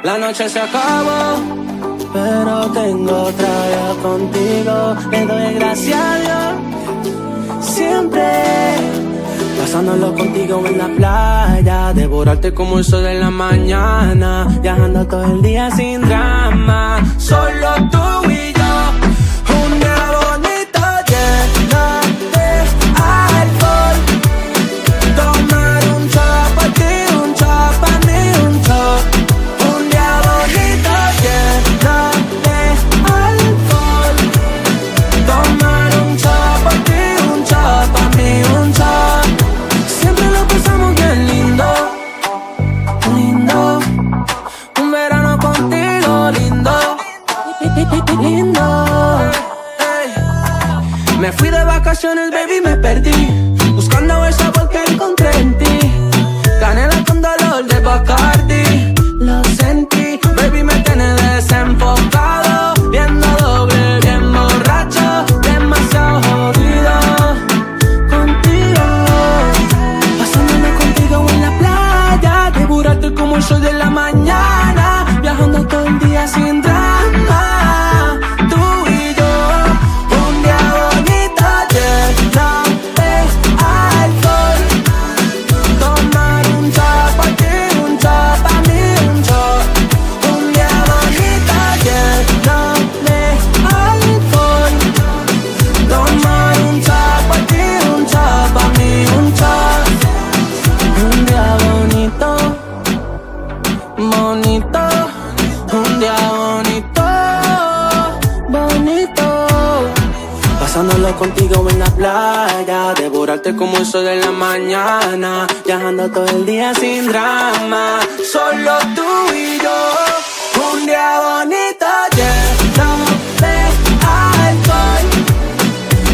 La noche se acabó, pero tengo otra vez contigo. Le doy gracias a Dios, siempre pasándolo contigo en la playa, devorarte como el sol de la mañana, viajando todo el día sin drama, solo tú y yo. Un día bonito lleno de alcohol, tomar un shot pa' ti, un shot pa' mí, un shot. Un día bonito lleno de alcohol, tomar un shot pa' ti, un shot pa' mí, un shot. Siempre lo pasamos bien lindo, lindo. Un verano contigo lindo, lindo. Ey. Me fui de vacaciones, baby, me perdí, buscando el sabor que encontré en ti. Canela con dolor de Bacardi, lo sentí, baby, me tiene desenfocado, viendo doble, bien borracho, demasiado jodido contigo. Pasándolo contigo en la playa, devorarte como el sol de la mañana, viajando todo el día sin drama, tú y yo. Un día bonito lleno de alcohol, tomar un shot pa' ti, un shot pa' mí, un shot. Un día bonito lleno de alcohol, tomar un shot pa' ti, un shot pa' mí, un shot. Un día bonito, bonito, un día bonito, bonito. Pasándolo contigo en la playa, devorarte como el sol de la mañana, viajando todo el día sin drama, solo tú y yo. Un día bonito lleno de alcohol,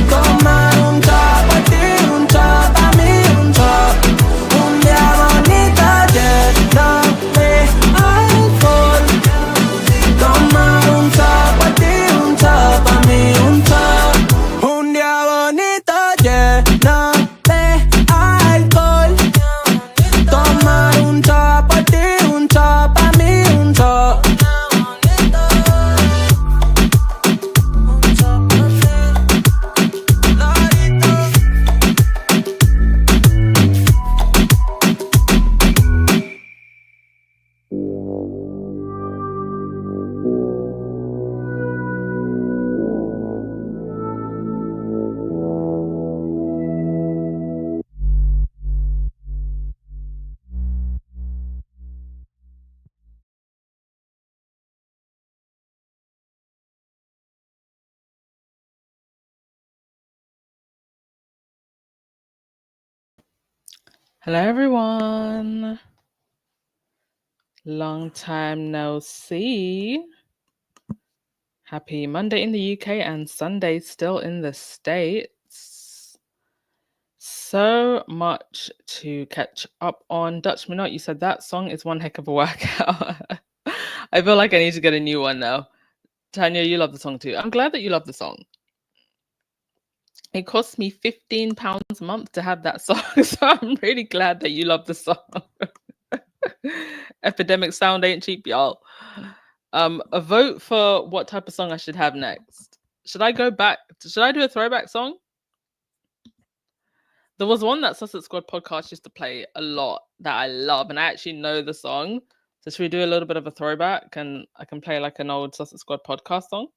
tomar un shot pa' ti, un shot pa' mí, un shot. Un día bonito lleno de alcohol, tomar un shot pa' ti, un shot pa' mí, un shot. Un día bonito lleno de alcohol, tomar un shot pa' ti, un shot pa' mí, un shot. Hello, everyone. Long time no see. Happy Monday in the UK and Sunday still in the States. So much to catch up on. Dutch Minot, you said that song is one heck of a workout. I feel like I need to get a new one now. Tanya, you love the song too. I'm glad that you love the song. It costs me £15 a month to have that song, so I'm really glad that you love the song. Epidemic sound ain't cheap, y'all. A vote for what type of song I should have next. Should I go back? Should I do a throwback song? There was one that Sussex Squad podcast used to play a lot that I love, and I actually know the song. So should we do a little bit of a throwback, and I can play like an old Sussex Squad podcast song?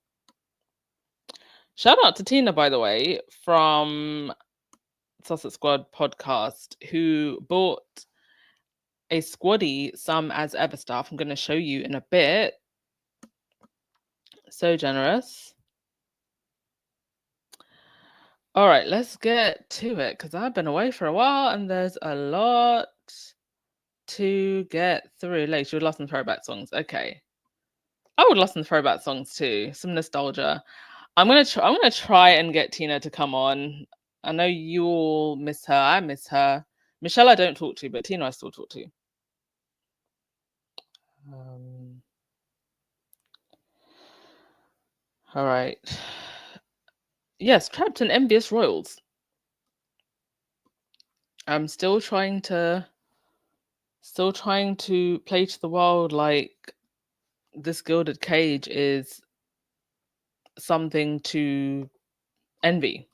Shout out to Tina, by the way, from Sussex Squad podcast, who bought a squaddy some as ever stuff. I'm going to show you in a bit. So generous. All right, let's get to it because I've been away for a while and there's a lot to get through. Like, you would love some throwback songs. Okay. I would love some throwback songs too. Some nostalgia. I'm gonna try and get Tina to come on. I know you all miss her. I miss her. Michelle, I don't talk to, but Tina, I still talk to. All right. Yes, Trapped and Envious Royals. I'm still trying to play to the world like this gilded cage is something to envy.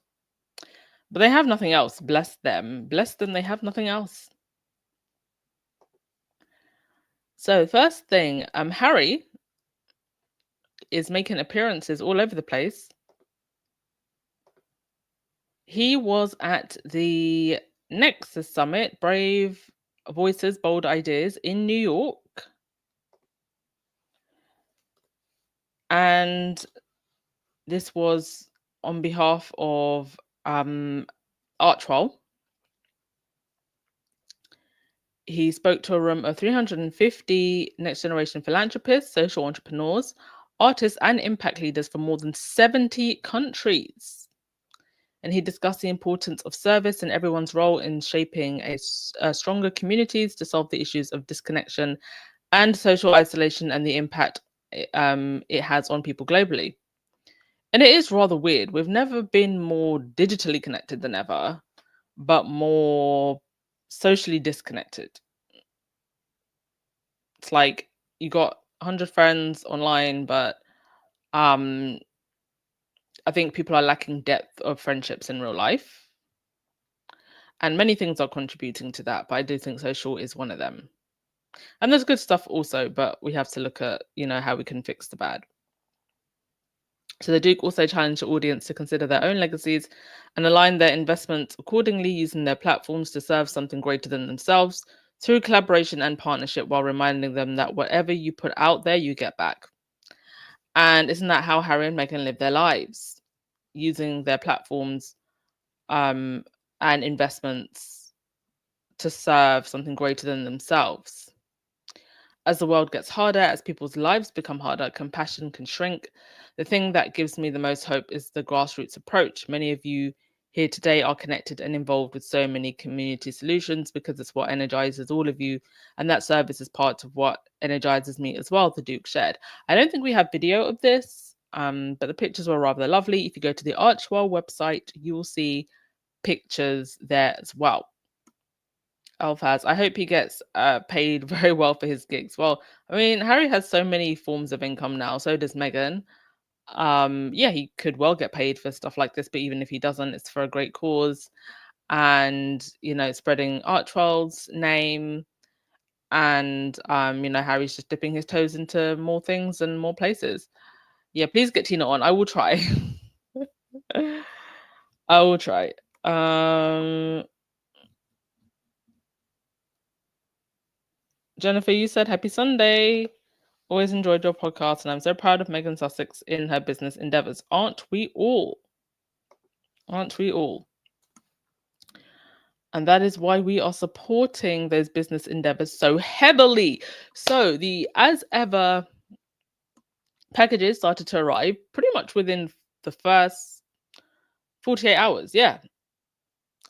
But they have nothing else. Bless them. Bless them, they have nothing else. So first thing, Harry is making appearances all over the place. He was at the Nexus Summit, Brave Voices, Bold Ideas in New York. And this was on behalf of Archwell. He spoke to a room of 350 next generation philanthropists, social entrepreneurs, artists, and impact leaders from more than 70 countries. And he discussed the importance of service and everyone's role in shaping a stronger communities to solve the issues of disconnection and social isolation and the impact it has on people globally. And it is rather weird. We've never been more digitally connected than ever, but more socially disconnected. It's like you got 100 friends online, but I think people are lacking depth of friendships in real life. And many things are contributing to that, but I do think social is one of them. And there's good stuff also, but we have to look at, how we can fix the bad. So the Duke also challenged the audience to consider their own legacies and align their investments accordingly, using their platforms to serve something greater than themselves through collaboration and partnership, while reminding them that whatever you put out there, you get back. And isn't that how Harry and Meghan live their lives? Using their platforms and investments to serve something greater than themselves. As the world gets harder, as people's lives become harder, compassion can shrink. The thing that gives me the most hope is the grassroots approach. Many of you here today are connected and involved with so many community solutions because it's what energizes all of you. And that service is part of what energizes me as well, the Duke shared. I don't think we have video of this, but the pictures were rather lovely. If you go to the Archwell website, you will see pictures there as well. Elfaz, I hope he gets paid very well for his gigs. Well, I mean, Harry has so many forms of income now, so does Meghan. Yeah, he could well get paid for stuff like this, but even if he doesn't, it's for a great cause. And, spreading Archwell's name. And, Harry's just dipping his toes into more things and more places. Yeah, please get Tina on. I will try. I will try. Jennifer, you said happy Sunday. Always enjoyed your podcast, and I'm so proud of Meghan Sussex in her business endeavors. Aren't we all? Aren't we all? And that is why we are supporting those business endeavors so heavily. So the as ever packages started to arrive pretty much within the first 48 hours. Yeah.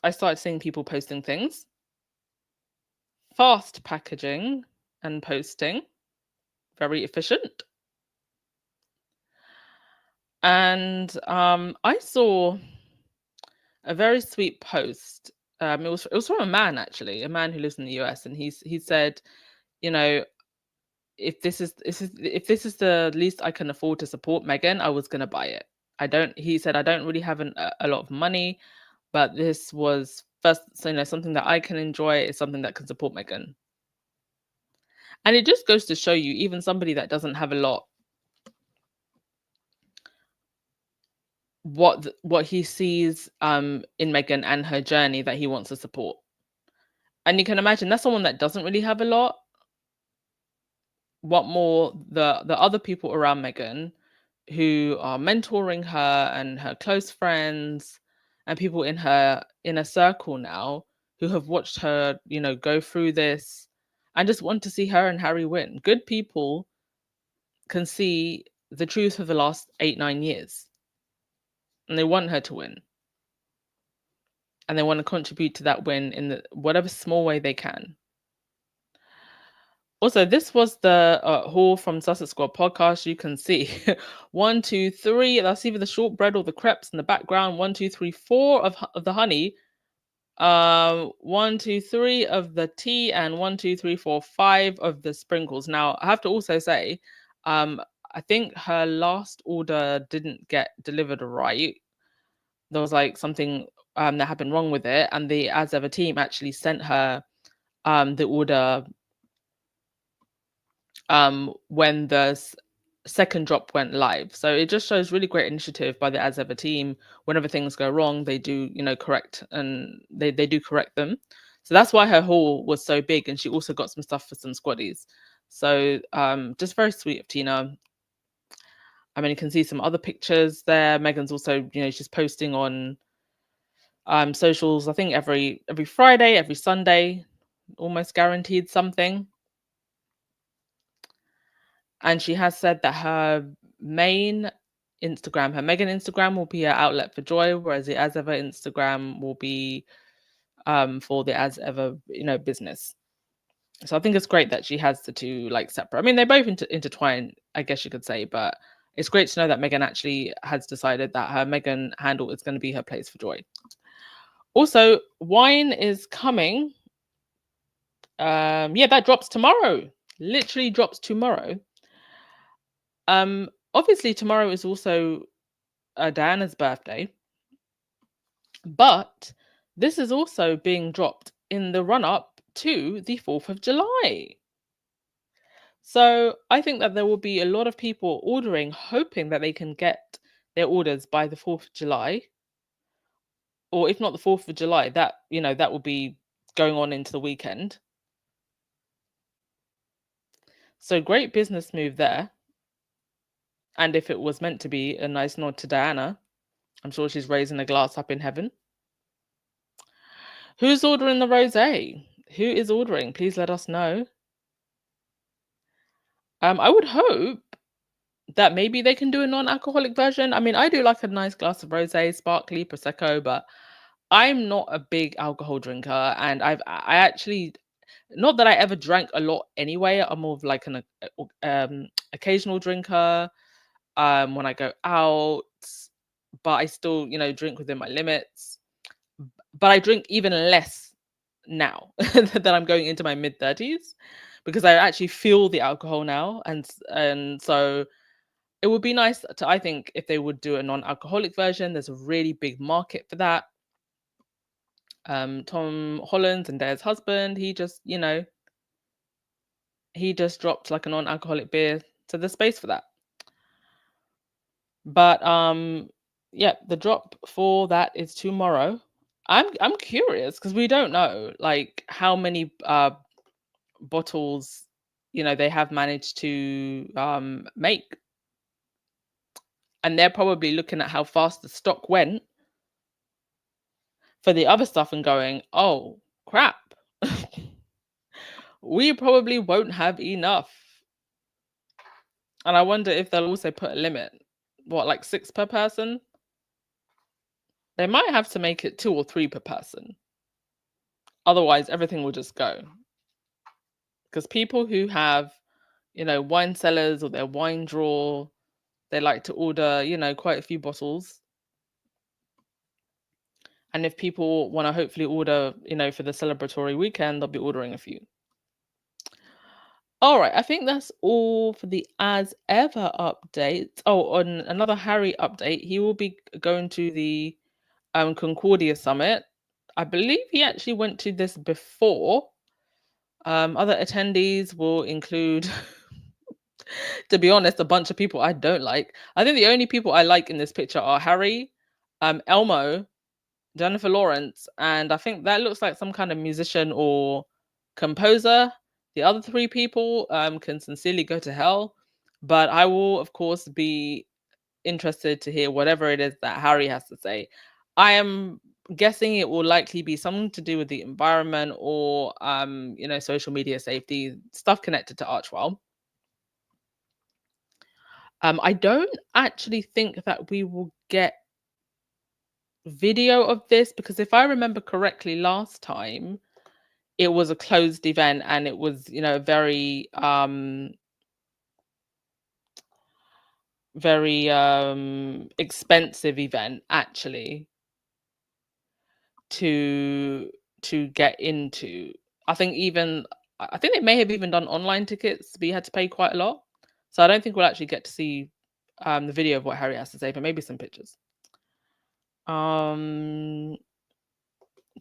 I started seeing people posting things. Fast packaging and posting. Very efficient. And I saw a very sweet post. It was from a man, actually, a man who lives in the US, and he said, if this is the least I can afford to support Meghan, I was gonna buy it. He said, I don't really have a lot of money, but this was first, so something that I can enjoy is something that can support Meghan. And it just goes to show you, even somebody that doesn't have a lot, what he sees in Meghan and her journey that he wants to support. And you can imagine that's someone that doesn't really have a lot. What more the other people around Meghan who are mentoring her and her close friends and people in her inner circle now who have watched her, go through this and just want to see her and Harry win. Good people can see the truth of the last 8-9 years. And they want her to win. And they want to contribute to that win in whatever small way they can. Also, this was the haul from Sussex Squad podcast. You can see 1, 2, 3. That's either the shortbread or the crepes in the background. 1, 2, 3, 4 of the honey. 1, 2, 3 of the tea, and 1, 2, 3, 4, 5 of the sprinkles. Now, I have to also say, I think her last order didn't get delivered right. There was like something that happened wrong with it, and the As Ever team actually sent her the order when the second drop went live. So it just shows really great initiative by the As Ever team. Whenever things go wrong, they do, correct, and they do correct them. So that's why her haul was so big, and she also got some stuff for some squaddies. So just very sweet of Tina. I mean, you can see some other pictures there. Meghan's also, she's posting on socials, I think every Friday, every Sunday, almost guaranteed something. And she has said that her main Instagram, her Meghan Instagram, will be her outlet for joy, whereas the As Ever Instagram will be for the As Ever, business. So I think it's great that she has the two like separate. I mean, they both intertwine, I guess you could say, but it's great to know that Meghan actually has decided that her Meghan handle is going to be her place for joy. Also, wine is coming. Yeah, that drops tomorrow. Literally drops tomorrow. Obviously tomorrow is also Diana's birthday, but this is also being dropped in the run-up to the 4th of July. So I think that there will be a lot of people ordering, hoping that they can get their orders by the 4th of July. Or if not the 4th of July, that, that will be going on into the weekend. So great business move there. And if it was meant to be a nice nod to Diana, I'm sure she's raising a glass up in heaven. Who's ordering the rosé? Who is ordering? Please let us know. I would hope that maybe they can do a non-alcoholic version. I mean, I do like a nice glass of rosé, sparkly, prosecco, but I'm not a big alcohol drinker, and I actually, not that I ever drank a lot anyway. I'm more of like an occasional drinker when I go out, but I still, drink within my limits. But I drink even less now that I'm going into my mid-30s, because I actually feel the alcohol now, and so it would be nice to, I think, if they would do a non-alcoholic version. There's a really big market for that. Tom Holland, Zendaya's husband, he just dropped like a non-alcoholic beer, so there's space for that. But yeah, the drop for that is tomorrow. I'm curious because we don't know like how many bottles they have managed to make, and they're probably looking at how fast the stock went for the other stuff and going, oh crap, we probably won't have enough. And I wonder if they'll also put a limit, what, like 6 per person? They might have to make it 2 or 3 per person. Otherwise, everything will just go. Because people who have, wine cellars or their wine drawer, they like to order, quite a few bottles. And if people want to hopefully order, for the celebratory weekend, they'll be ordering a few. All right, I think that's all for the As Ever update. Oh, on another Harry update, he will be going to the Concordia Summit. I believe he actually went to this before. Other attendees will include, to be honest, a bunch of people I don't like. I think the only people I like in this picture are Harry, Elmo, Jennifer Lawrence, and I think that looks like some kind of musician or composer. The other 3 people can sincerely go to hell, but I will, of course, be interested to hear whatever it is that Harry has to say. I am guessing it will likely be something to do with the environment or, social media safety, stuff connected to Archwell. I don't actually think that we will get video of this, because if I remember correctly, last time it was a closed event and it was, very very expensive event actually to get into. I think they may have even done online tickets, but you had to pay quite a lot. So I don't think we'll actually get to see the video of what Harry has to say, but maybe some pictures. Glenn,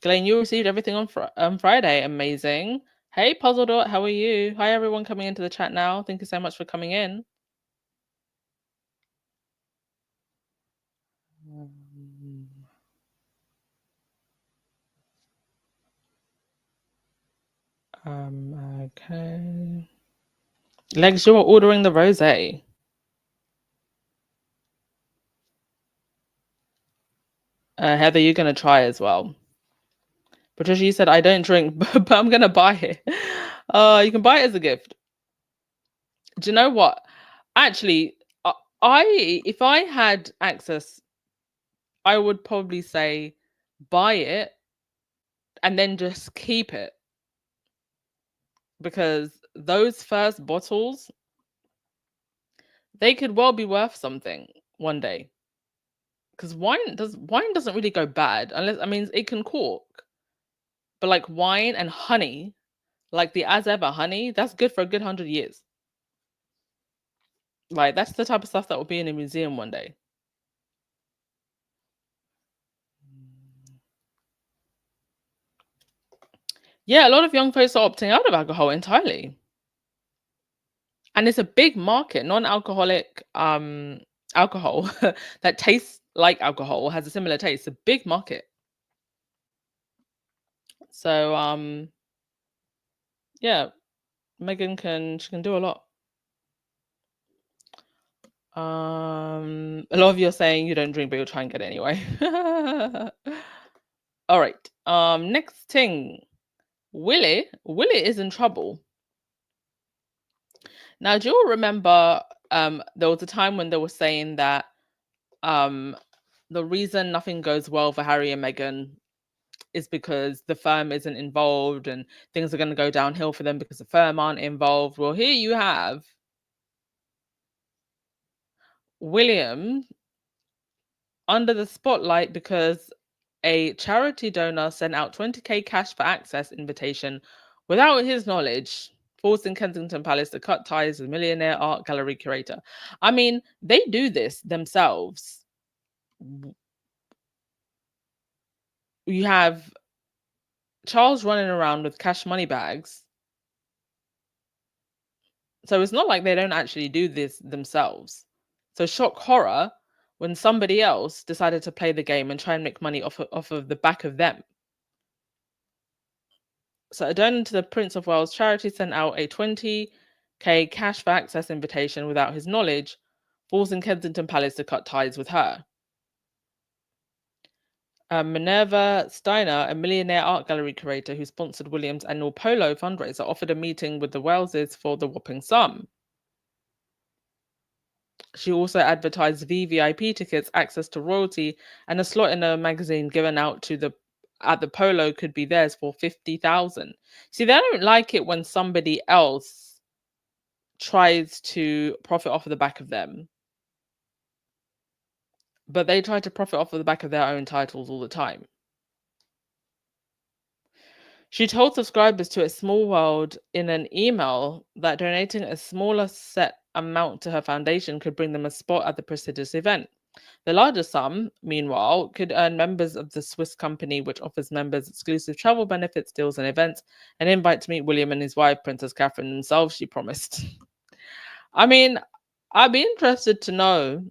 you received everything on Friday. Amazing. Hey, Puzzle Dot, how are you? Hi, everyone coming into the chat now. Thank you so much for coming in. Okay. Legs, you're ordering the rosé. Heather, you're gonna try as well. Patricia, you said I don't drink, but I'm gonna buy it. You can buy it as a gift. Do you know what? Actually, if I had access, I would probably say buy it and then just keep it, because those first bottles, they could well be worth something one day. Because wine doesn't really go bad unless, I mean, it can cork, but like wine and honey, like the as ever honey, that's good for a good 100 years. Like that's the type of stuff that will be in a museum one day. Yeah, a lot of young folks are opting out of alcohol entirely. And it's a big market. Non-alcoholic alcohol that tastes like alcohol, has a similar taste. It's a big market. So yeah, Meghan can do a lot. A lot of you are saying you don't drink, but you'll try and get it anyway. All right. Next thing, Willie is in trouble. Now, do you all remember there was a time when they were saying that the reason nothing goes well for Harry and Meghan is because the firm isn't involved and things are going to go downhill for them because the firm aren't involved? Well, here you have William under the spotlight because a charity donor sent out 20k cash for access invitation without his knowledge, forcing Kensington Palace to cut ties with millionaire art gallery curator. I mean, they do this themselves. You have Charles running around with cash money bags. So it's not like they don't actually do this themselves. So shock horror when somebody else decided to play the game and try and make money off of the back of them. So a donor to the Prince of Wales charity sent out a 20k cash for access invitation without his knowledge, forcing Kensington Palace to cut ties with her. Minerva Steiner, a millionaire art gallery curator who sponsored William's annual polo fundraiser, offered a meeting with the Waleses for the whopping sum. She also advertised VVIP tickets, access to royalty, and a slot in a magazine given out at the polo could be theirs for 50,000. See, they don't like it when somebody else tries to profit off of the back of them, but they try to profit off of the back of their own titles all the time. She told subscribers to A Small World in an email that donating a smaller set amount to her foundation could bring them a spot at the prestigious event. The larger sum, meanwhile, could earn members of the Swiss company, which offers members exclusive travel benefits, deals, and events, an invite to meet William and his wife, Princess Catherine themselves, she promised. I mean, I'd be interested to know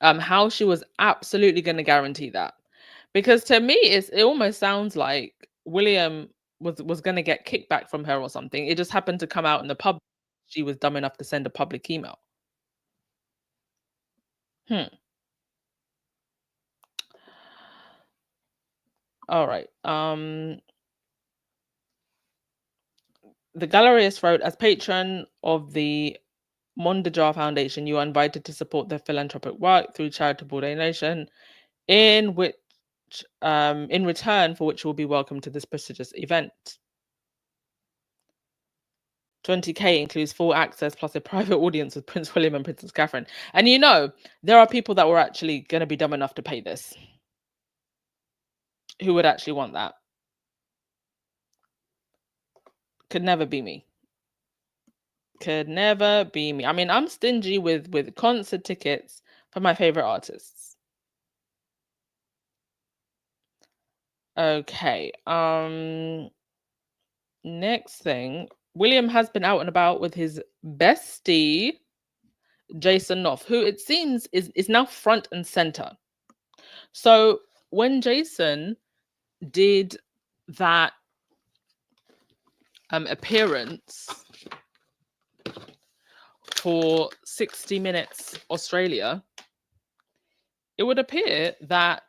how she was absolutely going to guarantee that. Because to me, it almost sounds like William was going to get kickback from her or something. It just happened to come out in the pub. She was dumb enough to send a public email. All right. The gallerist wrote, as patron of the Mondejar Foundation, you are invited to support their philanthropic work through charitable donation, in return for which you will be welcome to this prestigious event. 20k includes full access plus a private audience with Prince William and Princess Catherine. And you know, there are people that were actually going to be dumb enough to pay this. Who would actually want that? Could never be me. Could never be me. I mean, I'm stingy with concert tickets for my favorite artists. Okay. Next thing, William has been out and about with his bestie, Jason Knauf, who it seems is now front and center. So when Jason did that appearance for 60 Minutes Australia, it would appear that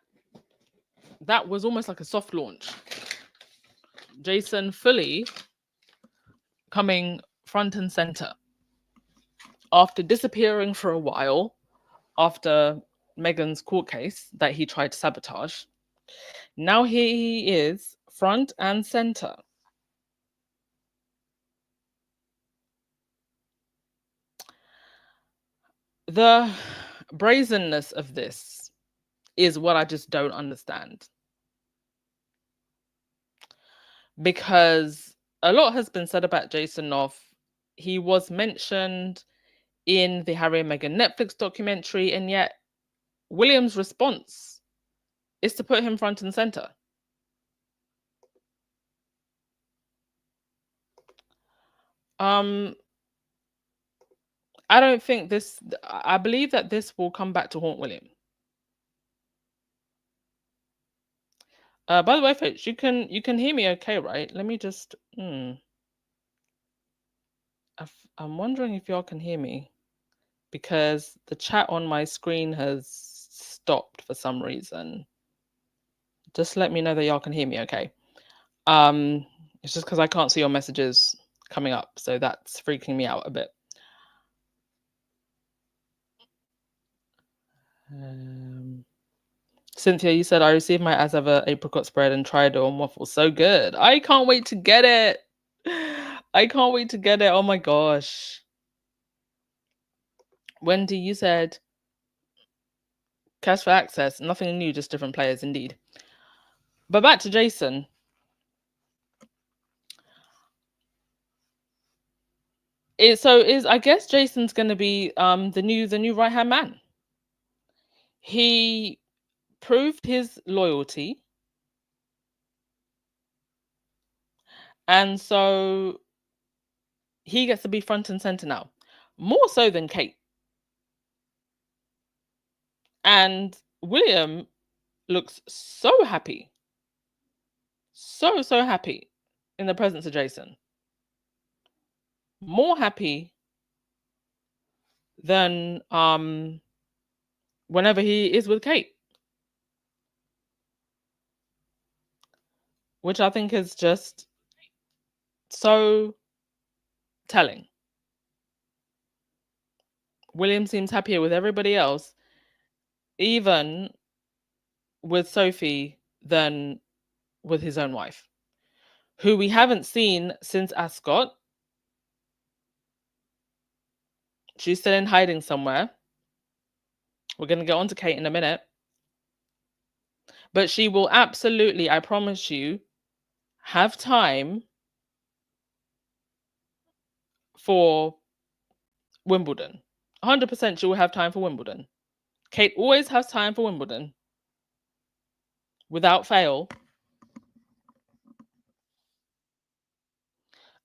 that was almost like a soft launch. Jason fully coming front and center after disappearing for a while after Meghan's court case that he tried to sabotage. Now he is front and center. The brazenness of this is what I just don't understand. Because a lot has been said about Jason Knauf. He was mentioned in the Harry and Meghan Netflix documentary, and yet William's response is to put him front and center. I don't think this. I believe that this will come back to haunt William. By the way, folks, you can hear me okay, right? Let me just. I'm wondering if y'all can hear me, because the chat on my screen has stopped for some reason. Just let me know that y'all can hear me okay. It's just because I can't see your messages coming up, so that's freaking me out a bit. Cynthia, you said I received my as ever apricot spread and tried it on waffles. So good. I can't wait to get it. I can't wait to get it. Oh my gosh. Wendy, you said cash for access. Nothing new, just different players indeed. But back to Jason. I guess Jason's gonna be the new right-hand man. He proved his loyalty. And so he gets to be front and center now, more so than Kate. And William looks so happy, so happy in the presence of Jason. More happy than whenever he is with Kate, which I think is just so telling. William seems happier with everybody else, even with Sophie, than with his own wife, who we haven't seen since Ascot. She's still in hiding somewhere. We're going to get on to Kate in a minute. But she will absolutely, I promise you, have time for Wimbledon. 100% she will have time for Wimbledon. Kate always has time for Wimbledon. Without fail.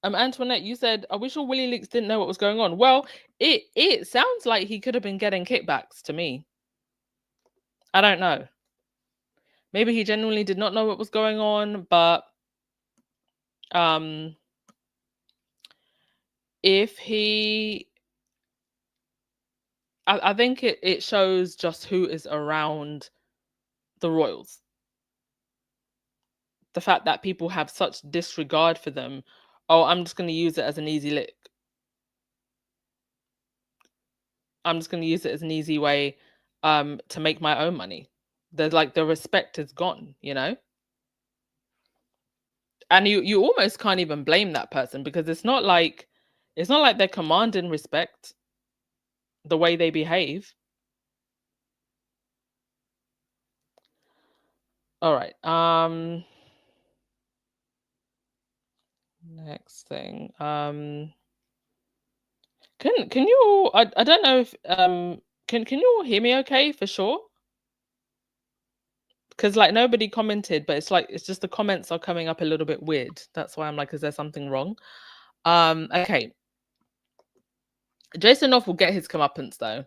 Antoinette, you said, I wish all Willie Leaks didn't know what was going on. Well, it sounds like he could have been getting kickbacks to me. I don't know. Maybe he genuinely did not know what was going on, but if he... I think it shows just who is around the royals. The fact that people have such disregard for them. Oh, I'm just going to use it as an easy lick. I'm just going to use it as an easy way to make my own money. The respect is gone, you know? And you almost can't even blame that person, because it's not like they're commanding respect the way they behave. All right. Next thing. Can you all? I don't know if can you all hear me okay for sure? Because like nobody commented, but it's like it's just the comments are coming up a little bit weird. That's why I'm like, is there something wrong? Okay. Jason Knauf will get his comeuppance though,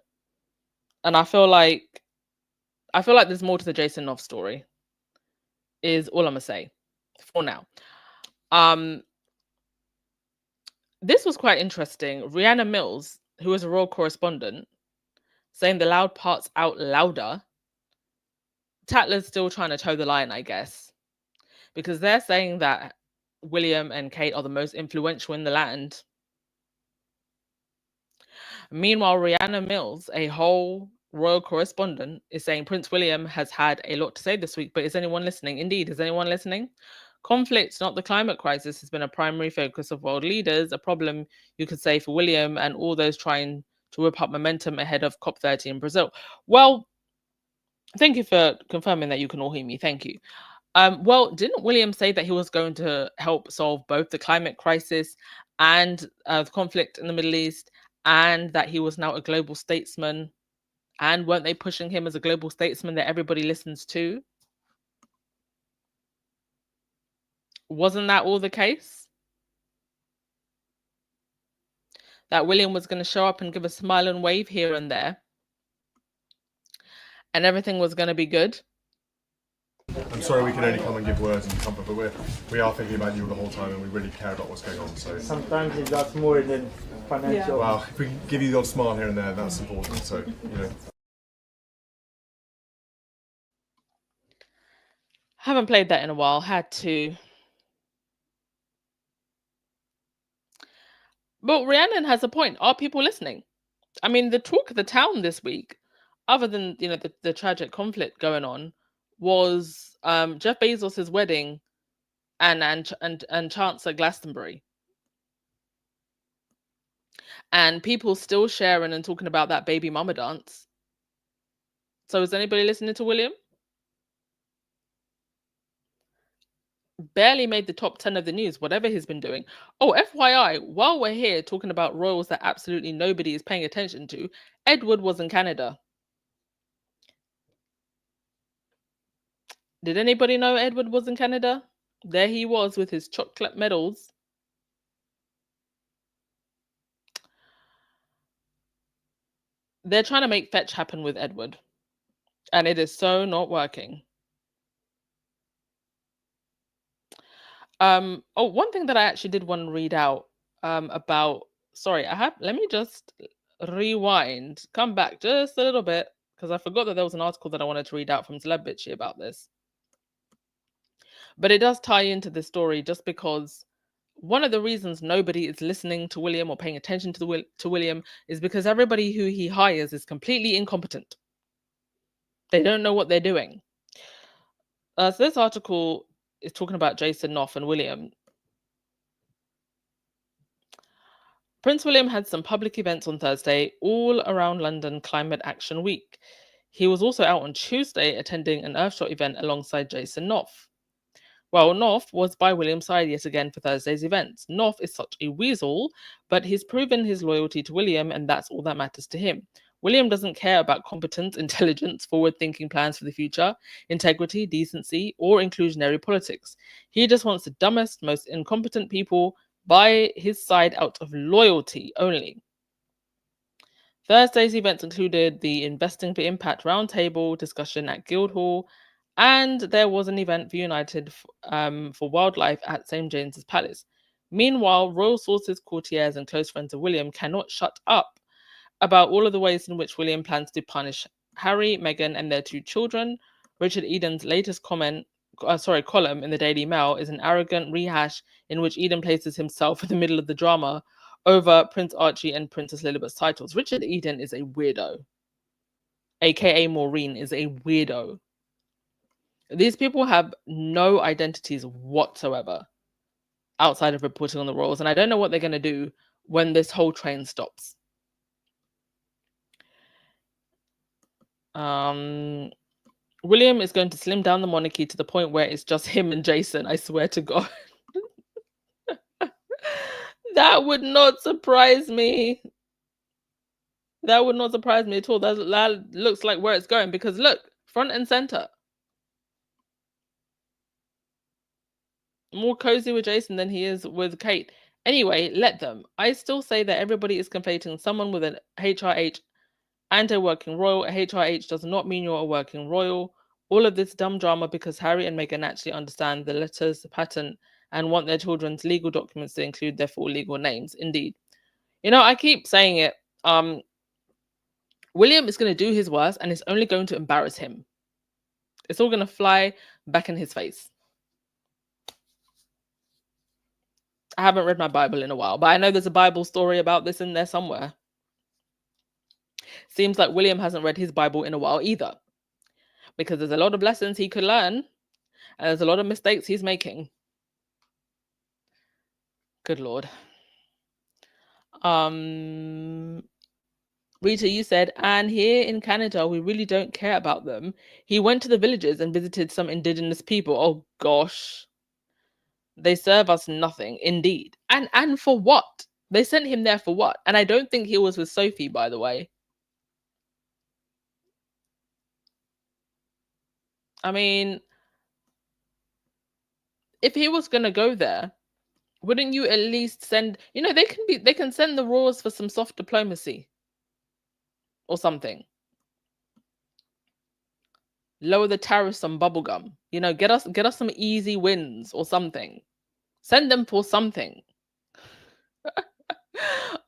and I feel like there's more to the Jason Knauf story. Is all I'm gonna say for now. This was quite interesting. Rihanna Mills, who is a royal correspondent, saying the loud parts out louder. Tatler's still trying to toe the line, I guess, because they're saying that William and Kate are the most influential in the land. Meanwhile, Rihanna Mills, a whole royal correspondent, is saying Prince William has had a lot to say this week, but is anyone listening? Indeed, is anyone listening? Conflict, not the climate crisis, has been a primary focus of world leaders, a problem, you could say, for William and all those trying to whip up momentum ahead of COP30 in Brazil. Well, thank you for confirming that you can all hear me. Thank you. Well, didn't William say that he was going to help solve both the climate crisis and the conflict in the Middle East, and that he was now a global statesman? And weren't they pushing him as a global statesman that everybody listens to? Wasn't that all the case? That William was going to show up and give a smile and wave here and there, and everything was going to be good? I'm sorry we can only come and give words and comfort, but we are thinking about you the whole time and we really care about what's going on. So sometimes it's lots more than financial. Well, if we can give you the odd smile here and there, that's important. So, you know. Haven't played that in a while. Had to. But Rhiannon has a point. Are people listening? I mean, the talk of the town this week, other than the tragic conflict going on, was Jeff Bezos' wedding and chants at Glastonbury, and people still sharing and talking about that baby mama dance. So is anybody listening to William? Barely made the top 10 of the news, whatever he's been doing. Oh, FYI, while we're here talking about royals that absolutely nobody is paying attention to, Edward was in Canada. Did anybody know Edward was in Canada? There he was with his chocolate medals. They're trying to make fetch happen with Edward, and it is so not working. One thing that I actually did want to read out about. Sorry, let me just rewind, come back just a little bit, because I forgot that there was an article that I wanted to read out from Celeb Bitchy about this. But it does tie into this story, just because one of the reasons nobody is listening to William or paying attention to William is because everybody who he hires is completely incompetent. They don't know what they're doing. So this article is talking about Jason Knauf and William. Prince William had some public events on Thursday, all around London Climate Action Week. He was also out on Tuesday attending an Earthshot event alongside Jason Knauf. Well, Knauf was by William's side yet again for Thursday's events. Knauf is such a weasel, but he's proven his loyalty to William, and that's all that matters to him. William doesn't care about competence, intelligence, forward-thinking plans for the future, integrity, decency, or inclusionary politics. He just wants the dumbest, most incompetent people by his side out of loyalty only. Thursday's events included the Investing for Impact roundtable discussion at Guildhall, and there was an event for United for Wildlife at St. James's Palace. Meanwhile, royal sources, courtiers, and close friends of William cannot shut up about all of the ways in which William plans to punish Harry, Meghan, and their 2 children. Richard Eden's latest column in the Daily Mail is an arrogant rehash in which Eden places himself in the middle of the drama over Prince Archie and Princess Lilibet's titles. Richard Eden is a weirdo. AKA Maureen is a weirdo. These people have no identities whatsoever outside of reporting on the royals, and I don't know what they're going to do when this whole train stops. William is going to slim down the monarchy to the point where it's just him and Jason, I swear to God. That would not surprise me. That would not surprise me at all. That looks like where it's going, because look, front and center. More cozy with Jason than he is with Kate. Anyway, let them. I still say that everybody is conflating someone with an HRH and a working royal. A HRH does not mean you're a working royal. All of this dumb drama because Harry and Meghan actually understand the letters pattern and want their children's legal documents to include their full legal names. Indeed. You know, I keep saying it. William is going to do his worst, and it's only going to embarrass him. It's all going to fly back in his face. I haven't read my Bible in a while, but I know there's a Bible story about this in there somewhere. Seems like William hasn't read his Bible in a while either, because there's a lot of lessons he could learn, and there's a lot of mistakes he's making. Good Lord. Rita, you said, and here in Canada, we really don't care about them. He went to the villages and visited some indigenous people. Oh, gosh. They serve us nothing, indeed. And for what? They sent him there for what? And I don't think he was with Sophie, by the way. I mean, if he was going to go there, wouldn't you at least send, you know, they can send the Royals for some soft diplomacy or something. Lower the tariffs on bubblegum. You know, get us some easy wins or something. Send them for something.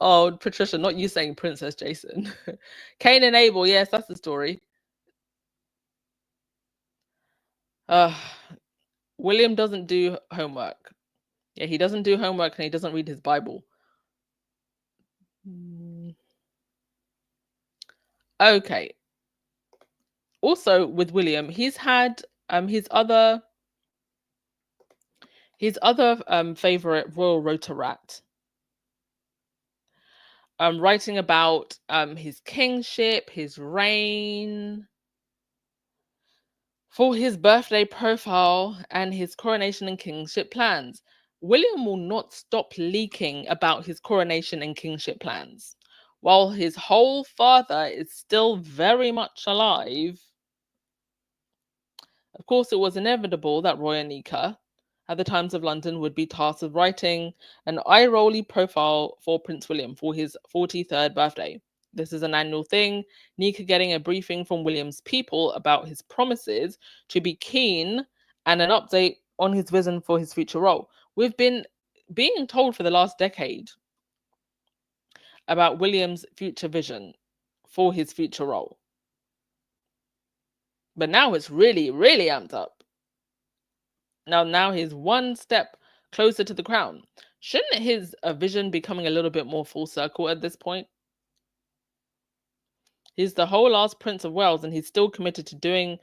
Oh, Patricia, not you saying Princess Jason. Cain and Abel, yes, that's the story. William doesn't do homework. Yeah, he doesn't do homework and he doesn't read his Bible. Okay. Also, with William, he's had his other favorite royal rota rat. Writing about his kingship, his reign, for his birthday profile, and his coronation and kingship plans. William will not stop leaking about his coronation and kingship plans. While his whole father is still very much alive, of course, it was inevitable that Roy and Nika, at the Times of London, would be tasked with writing an eye-rolly profile for Prince William for his 43rd birthday. This is an annual thing. Nika getting a briefing from William's people about his promises to be keen and an update on his vision for his future role. We've been being told for the last decade about William's future vision for his future role. But now it's really, really amped up. Now he's one step closer to the crown. Shouldn't his vision be coming a little bit more full circle at this point? He's the whole last Prince of Wales, and he's still committed to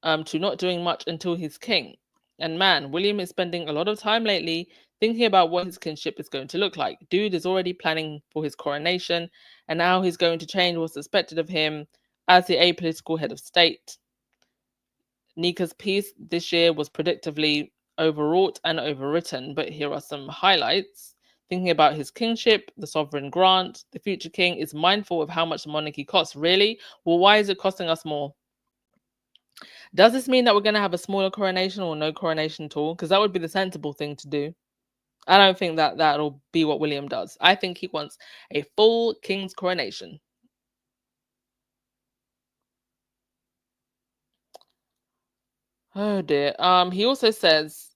not doing much until he's king. And man, William is spending a lot of time lately thinking about what his kingship is going to look like. Dude is already planning for his coronation, and now he's going to change what's expected of him as the apolitical head of state. Nika's piece this year was predictably overwrought and overwritten, but here are some highlights. Thinking about his kingship, the sovereign grant, the future king is mindful of how much the monarchy costs. Really? Well, why is it costing us more? Does this mean that we're going to have a smaller coronation or no coronation at all? Because that would be the sensible thing to do. I don't think that that'll be what William does. I think he wants a full king's coronation. Oh dear. He also says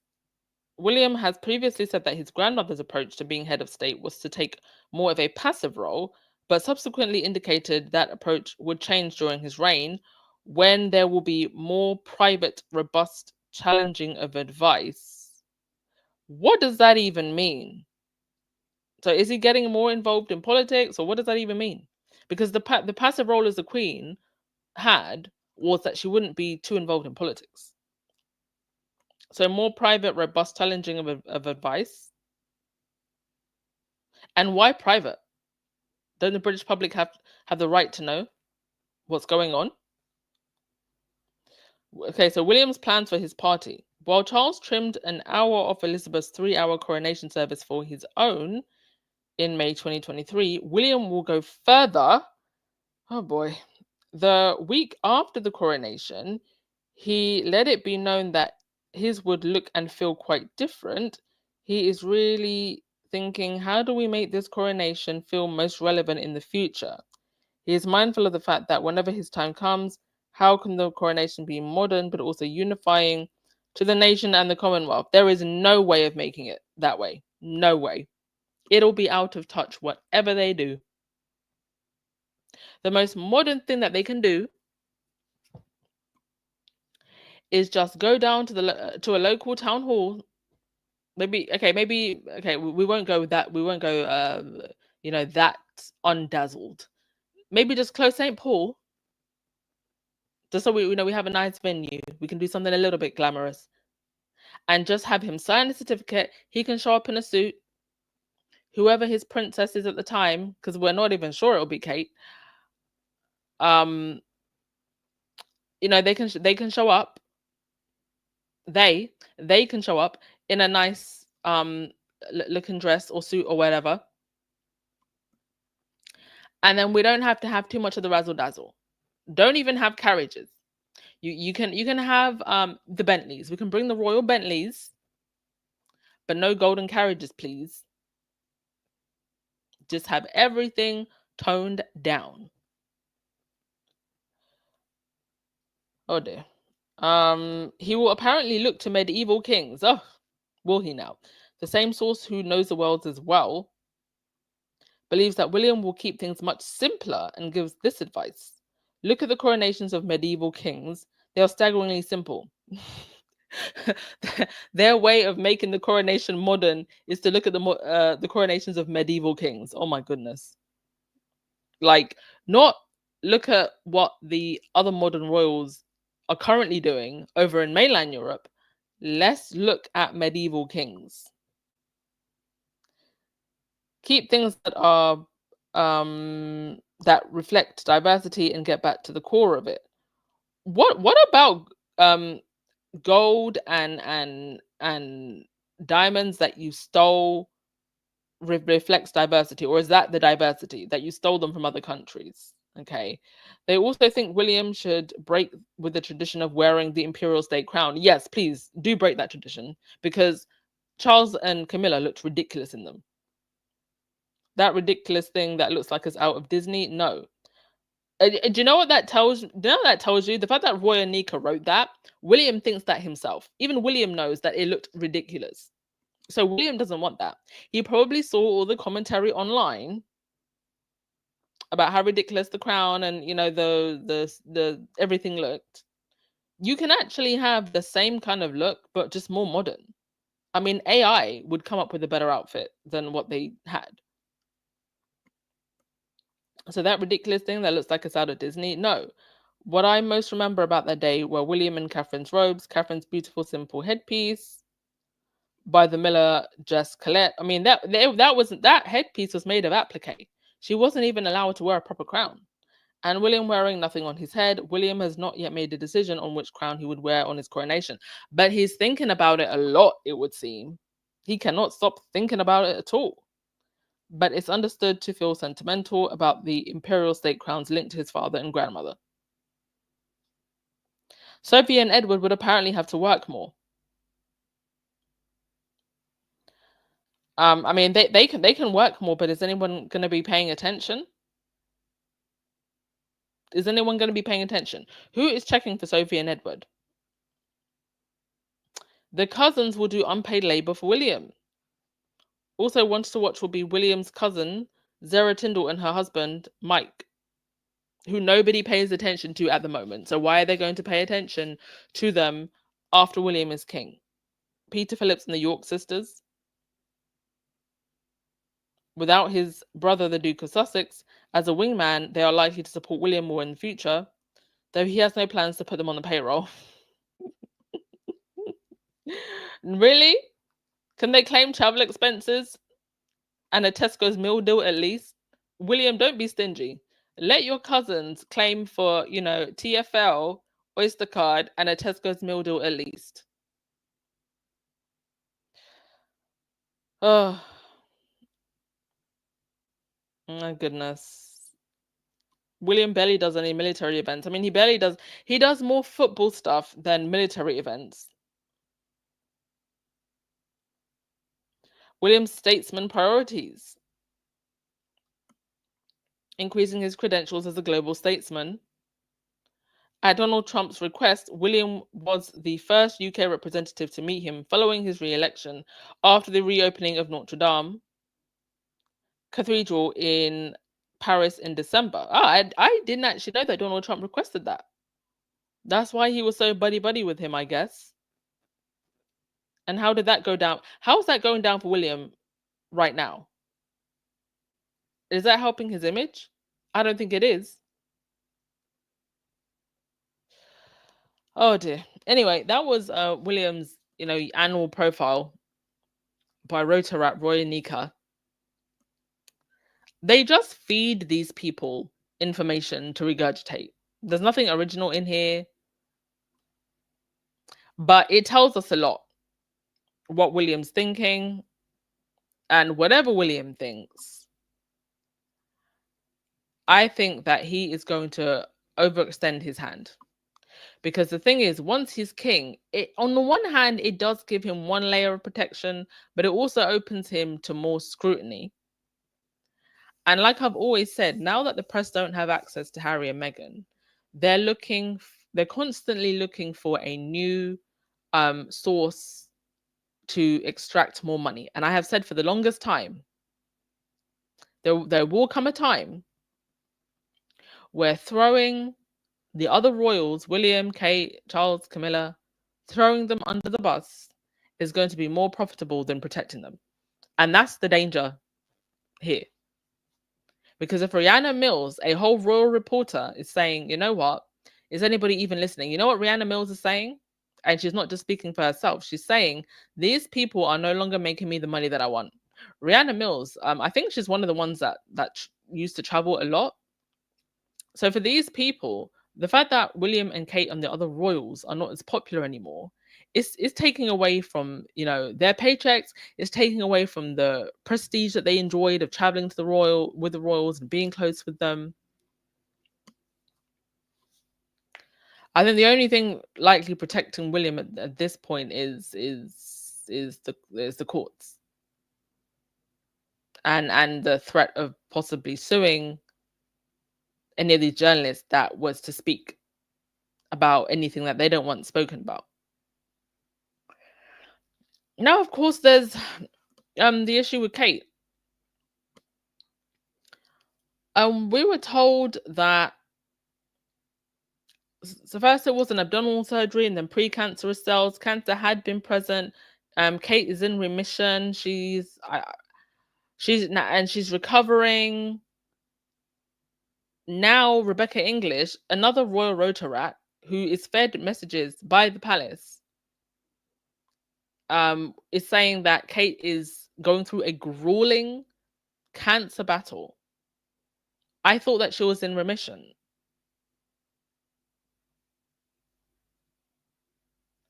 William has previously said that his grandmother's approach to being head of state was to take more of a passive role, but subsequently indicated that approach would change during his reign, when there will be more private, robust, challenging of advice. What does that even mean? So is he getting more involved in politics, or what does that even mean? Because the passive role as the Queen had was that she wouldn't be too involved in politics. So more private, robust, challenging of advice. And why private? Don't the British public have the right to know what's going on? Okay, so William's plans for his party. While Charles trimmed an hour off Elizabeth's 3-hour coronation service for his own in May 2023, William will go further Oh boy. The week after the coronation, he let it be known that his would look and feel quite different. He is really thinking, how do we make this coronation feel most relevant in the future? He is mindful of the fact that whenever his time comes, how can the coronation be modern but also unifying to the nation and the Commonwealth? There is no way of making it that way. No way. It'll be out of touch, whatever they do. The most modern thing that they can do is just go down to to a local town hall. Maybe we won't go with that. We won't go that undazzled. Maybe just close St. Paul, just so we have a nice venue. We can do something a little bit glamorous, and just have him sign a certificate. He can show up in a suit. Whoever his princess is at the time, because we're not even sure it'll be Kate. They can show up. They can show up in a nice looking dress or suit or whatever, and then we don't have to have too much of the razzle dazzle. Don't even have carriages. You can have the Bentleys. We can bring the royal Bentleys, but no golden carriages, please. Just have everything toned down. Oh dear. He will apparently look to medieval kings. Oh, will he now? The same source who knows the world as well believes that William will keep things much simpler and gives this advice. Look at the coronations of medieval kings. They are staggeringly simple. Their way of making the coronation modern is to look at the coronations of medieval kings. Oh my goodness. Like, not look at what the other modern royals are currently doing over in mainland Europe. Let's look at medieval kings. Keep things that are that reflect diversity and get back to the core of it. What about gold and diamonds that you stole reflects diversity, or is that the diversity that you stole them from other countries? Okay. They also think William should break with the tradition of wearing the imperial state crown. Yes, please do break that tradition, because Charles and Camilla looked ridiculous in them. That ridiculous thing that looks like it's out of Disney. No. Do you know what that tells? Do you know what that tells you? The fact that Roy and Nika wrote that, William thinks that himself. Even William knows that it looked ridiculous. So William doesn't want that. He probably saw all the commentary online about how ridiculous the crown and the everything looked. You can actually have the same kind of look, but just more modern. I mean, AI would come up with a better outfit than what they had. So that ridiculous thing that looks like it's out of Disney, no. What I most remember about that day were William and Catherine's robes, Catherine's beautiful simple headpiece by the Miller Jess Colette. I mean, that headpiece was made of applique. She wasn't even allowed to wear a proper crown. And William wearing nothing on his head. William has not yet made a decision on which crown he would wear on his coronation, but he's thinking about it a lot, it would seem. He cannot stop thinking about it at all. But it's understood to feel sentimental about the imperial state crowns linked to his father and grandmother. Sophie and Edward would apparently have to work more. I mean, they can work more, but is anyone going to be paying attention? Is anyone going to be paying attention? Who is checking for Sophie and Edward? The cousins will do unpaid labor for William. Also wants to watch will be William's cousin, Zara Tyndall, and her husband, Mike, who nobody pays attention to at the moment. So why are they going to pay attention to them after William is king? Peter Phillips and the York sisters. Without his brother, the Duke of Sussex, as a wingman, they are likely to support William more in the future, though he has no plans to put them on the payroll. Really? Can they claim travel expenses and a Tesco's meal deal at least? William, don't be stingy. Let your cousins claim for, TFL, Oyster card, and a Tesco's meal deal at least. Oh, my goodness. William barely does any military events. I mean, he does more football stuff than military events. William's statesman priorities: increasing his credentials as a global statesman. At Donald Trump's request, William was the first UK representative to meet him following his re-election after the reopening of Notre Dame Cathedral in Paris in December. I didn't actually know that Donald Trump requested that. That's why he was so buddy-buddy with him, I guess. And how did that go down? How is that going down for William right now? Is that helping his image? I don't think it is. Oh dear. Anyway, that was William's, annual profile by Rotorat Roy Nika. They just feed these people information to regurgitate. There's nothing original in here, but it tells us a lot what William's thinking, and whatever William thinks, I think that he is going to overextend his hand. Because the thing is, once he's king, on the one hand, it does give him one layer of protection, but it also opens him to more scrutiny. And like I've always said, now that the press don't have access to Harry and Meghan, they're constantly looking for a new source to extract more money. And I have said for the longest time, there will come a time where throwing the other royals, William, Kate, Charles, Camilla, throwing them under the bus is going to be more profitable than protecting them. And that's the danger here. Because if Rihanna Mills, a whole royal reporter, is saying, you know what, is anybody even listening? You know what Rihanna Mills is saying? And she's not just speaking for herself. She's saying, these people are no longer making me the money that I want. Rihanna Mills, I think she's one of the ones that used to travel a lot. So for these people, the fact that William and Kate and the other royals are not as popular anymore is taking away from, their paychecks. It's taking away from the prestige that they enjoyed of traveling to with the royals and being close with them. I think the only thing likely protecting William at this point is the courts and the threat of possibly suing any of these journalists that was to speak about anything that they don't want spoken about. Now, of course, there's the issue with Kate. We were told that, so first it was an abdominal surgery and then precancerous cells. Cancer had been present. Kate is in remission. She's recovering. Now, Rebecca English, another royal rotor-rat, who is fed messages by the palace, is saying that Kate is going through a grueling cancer battle. I thought that she was in remission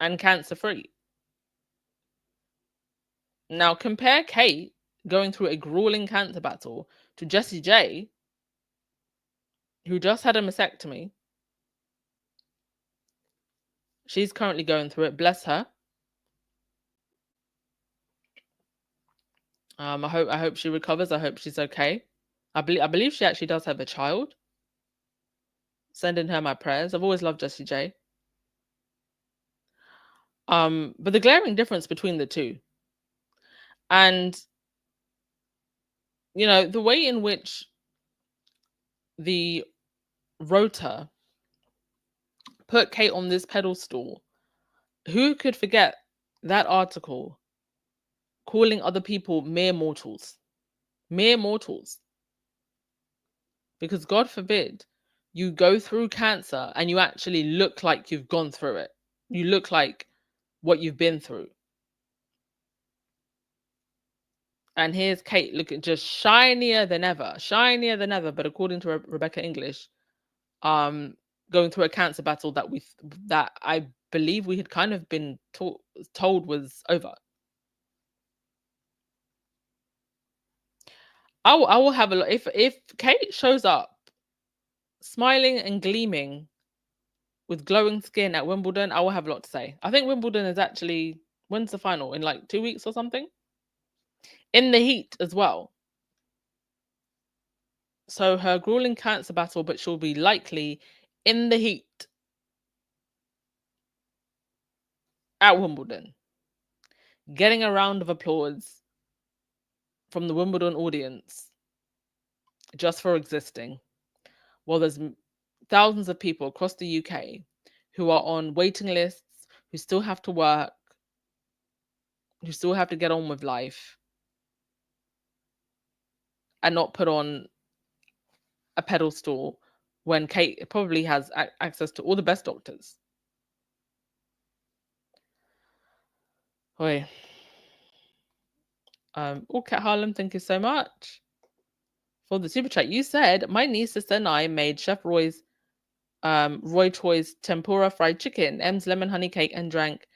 and cancer-free. Now, compare Kate going through a grueling cancer battle to Jessie J, who just had a mastectomy. She's currently going through it. Bless her. I hope she recovers. I hope she's okay. I believe she actually does have a child. Sending her my prayers. I've always loved Jessie J. But the glaring difference between the two, and the way in which the Rota put Kate on this pedestal, who could forget that article calling other people mere mortals? Mere mortals. Because God forbid you go through cancer and you actually look like you've gone through it. You look like what you've been through. And here's Kate looking just shinier than ever. But according to Rebecca English, going through a cancer battle that I believe we had kind of been told was over. I will have a look. If Kate shows up smiling and gleaming with glowing skin at Wimbledon, I will have a lot to say. I think Wimbledon is actually, when's the final? In like 2 weeks or something? In the heat as well. So her grueling cancer battle, but she'll be likely in the heat at Wimbledon, getting a round of applause from the Wimbledon audience just for existing. Well, there's thousands of people across the UK who are on waiting lists, who still have to work, who still have to get on with life and not put on a pedestal when Kate probably has access to all the best doctors. Oi. Cat Harlem, thank you so much for the super chat. You said my niece, sister, and I made Chef Roy Choi's tempura fried chicken, M's lemon honey cake, and drank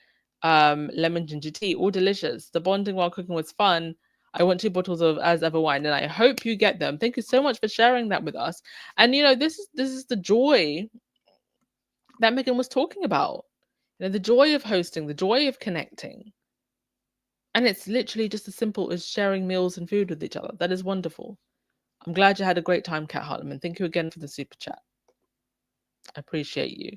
lemon ginger tea. All delicious. The bonding while cooking was fun. I want 2 bottles of as ever wine, and I hope you get them. Thank you so much for sharing that with us. And you know, this is the joy that Meghan was talking about. You know, the joy of hosting, the joy of connecting. And it's literally just as simple as sharing meals and food with each other. That is wonderful. I'm glad you had a great time, Cat Hartman. Thank you again for the super chat. I appreciate you.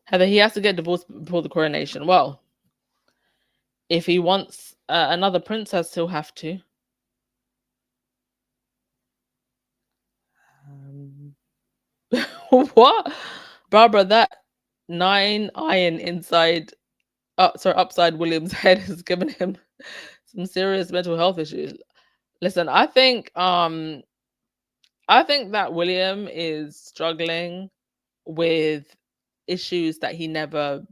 Heather, he has to get divorced before the coronation. Well, if he wants another princess, he'll have to. What? Barbara, that 9 iron upside William's head has given him some serious mental health issues. Listen, I think that William is struggling with issues that he never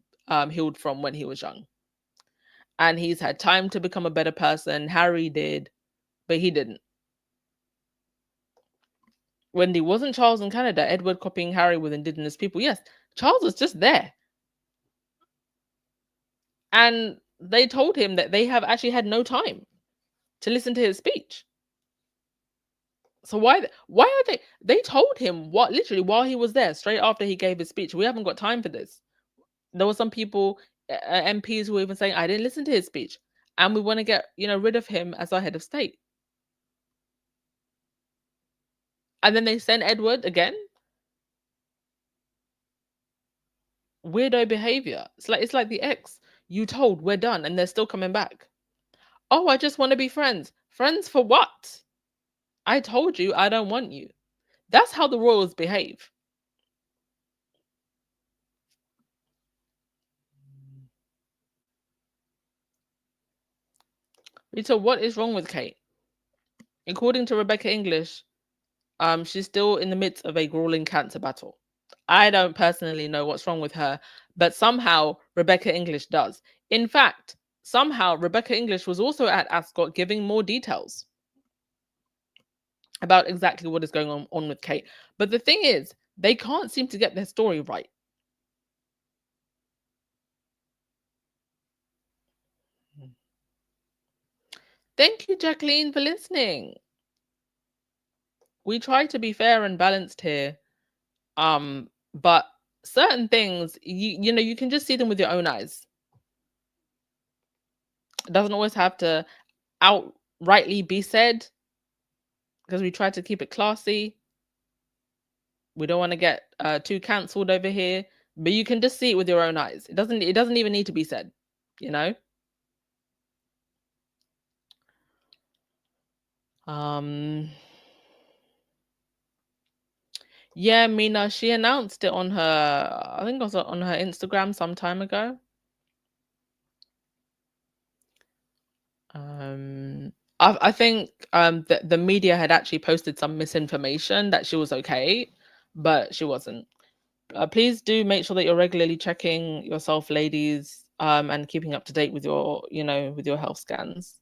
healed from when he was young. And he's had time to become a better person. Harry did, but he didn't. Wendy, wasn't Charles in Canada, Edward copying Harry with Indigenous people? Yes, Charles was just there. And they told him that they have actually had no time to listen to his speech. So why are they told him what literally while he was there, straight after he gave his speech. We haven't got time for this. There were some people, MPs, who were even saying, I didn't listen to his speech. And we want to get, rid of him as our head of state. And then they send Edward again. Weirdo behavior. It's like the ex you told we're done and they're still coming back. Oh, I just want to be friends. Friends for what? I told you I don't want you. That's how the royals behave. Rita, what is wrong with Kate? According to Rebecca English, she's still in the midst of a grueling cancer battle. I don't personally know what's wrong with her, but somehow Rebecca English does. In fact, somehow Rebecca English was also at Ascot giving more details about exactly what is going on with Kate. But the thing is, they can't seem to get their story right. Thank you, Jacqueline, for listening. We try to be fair and balanced here. But certain things, you can just see them with your own eyes. It doesn't always have to outrightly be said, because we try to keep it classy. We don't want to get too cancelled over here, but you can just see it with your own eyes. It doesn't even need to be said, Yeah, Mina, she announced it on her, I think it was on her Instagram some time ago. I think the media had actually posted some misinformation that she was okay, but she wasn't. Please do make sure that you're regularly checking yourself, ladies, and keeping up to date with your, with your health scans.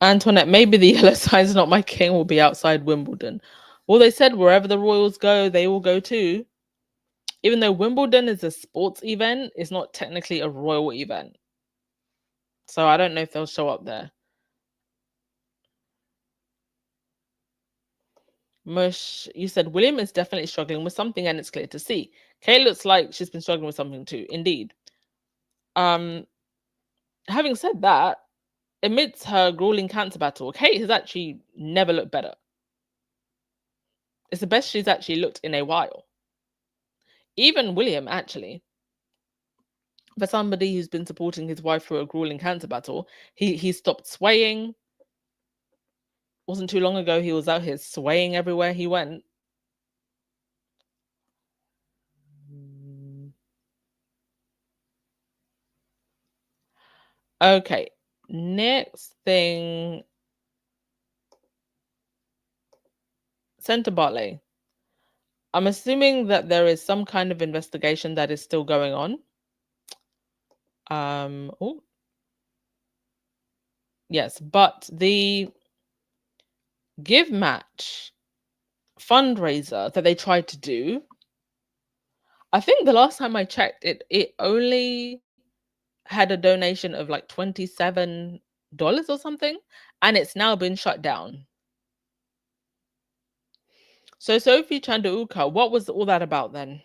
Antoinette, maybe the yellow sign's not my king will be outside Wimbledon. Well, they said wherever the royals go, they will go too. Even though Wimbledon is a sports event, it's not technically a royal event. So I don't know if they'll show up there. Mush, you said William is definitely struggling with something and it's clear to see. Kay looks like she's been struggling with something too. Indeed. Having said that, amidst her grueling cancer battle, Kate has actually never looked better. It's the best she's actually looked in a while. Even William, actually, for somebody who's been supporting his wife through a grueling cancer battle, he stopped swaying. Wasn't too long ago he was out here swaying everywhere he went. Okay, next thing. Senator Bartley. I'm assuming that there is some kind of investigation that is still going on. Oh, yes, but the Give Match fundraiser that they tried to do, I think the last time I checked, it only had a donation of like $27 or something, and it's now been shut down. So Sophie Chanduka, what was all that about then?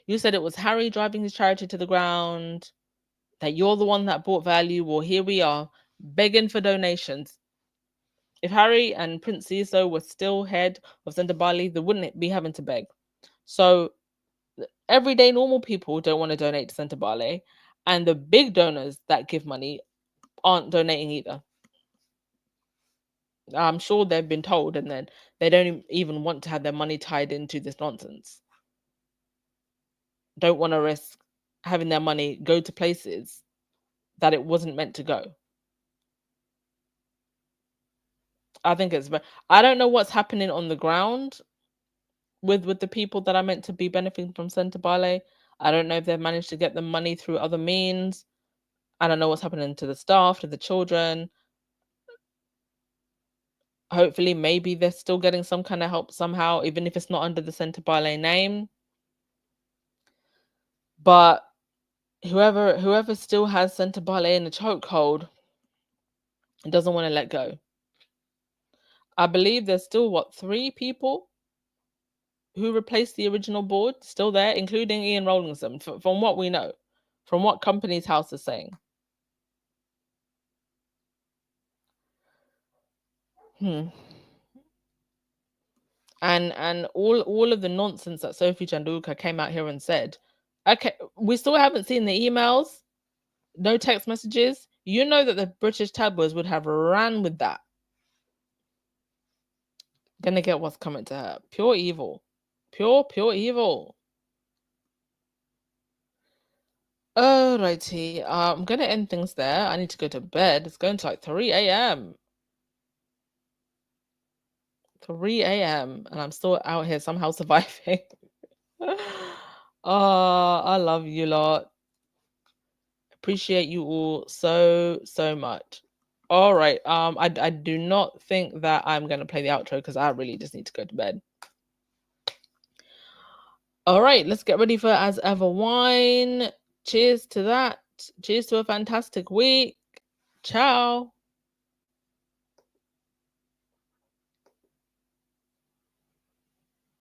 You said it was Harry driving his charity to the ground, that you're the one that brought value. Well, here we are begging for donations. If Harry and Prince Ciso were still head of Senator Bartley, they wouldn't be having to beg. So everyday normal people don't want to donate to Senator Bartley, and the big donors that give money aren't donating either. I'm sure they've been told, and then they don't even want to have their money tied into this nonsense. Don't want to risk having their money go to places that it wasn't meant to go. I think it's, I don't know what's happening on the ground with the people that are meant to be benefiting from Senator Bartley. I don't know if they've managed to get the money through other means. I don't know what's happening to the staff, to the children. Hopefully, maybe they're still getting some kind of help somehow, even if it's not under the Senator Bartley name. But whoever still has Senator Bartley in a chokehold doesn't want to let go. I believe there's still, 3 people who replaced the original board still there, including Ian Rawlinson, from what we know, from what Companies House is saying. And all of the nonsense that Sophie Chanduka came out here and said, okay, we still haven't seen the emails, no text messages. You know that the British tabloids would have ran with that. Gonna get what's coming to her. Pure evil. Pure evil. Alrighty. I'm gonna end things there. I need to go to bed. It's going to like 3 a.m. 3 a.m. and I'm still out here somehow surviving. I love you lot. Appreciate you all so much. All right. I do not think that I'm gonna play the outro because I really just need to go to bed. All right, let's get ready for As Ever Wine. Cheers to that. Cheers to a fantastic week. Ciao.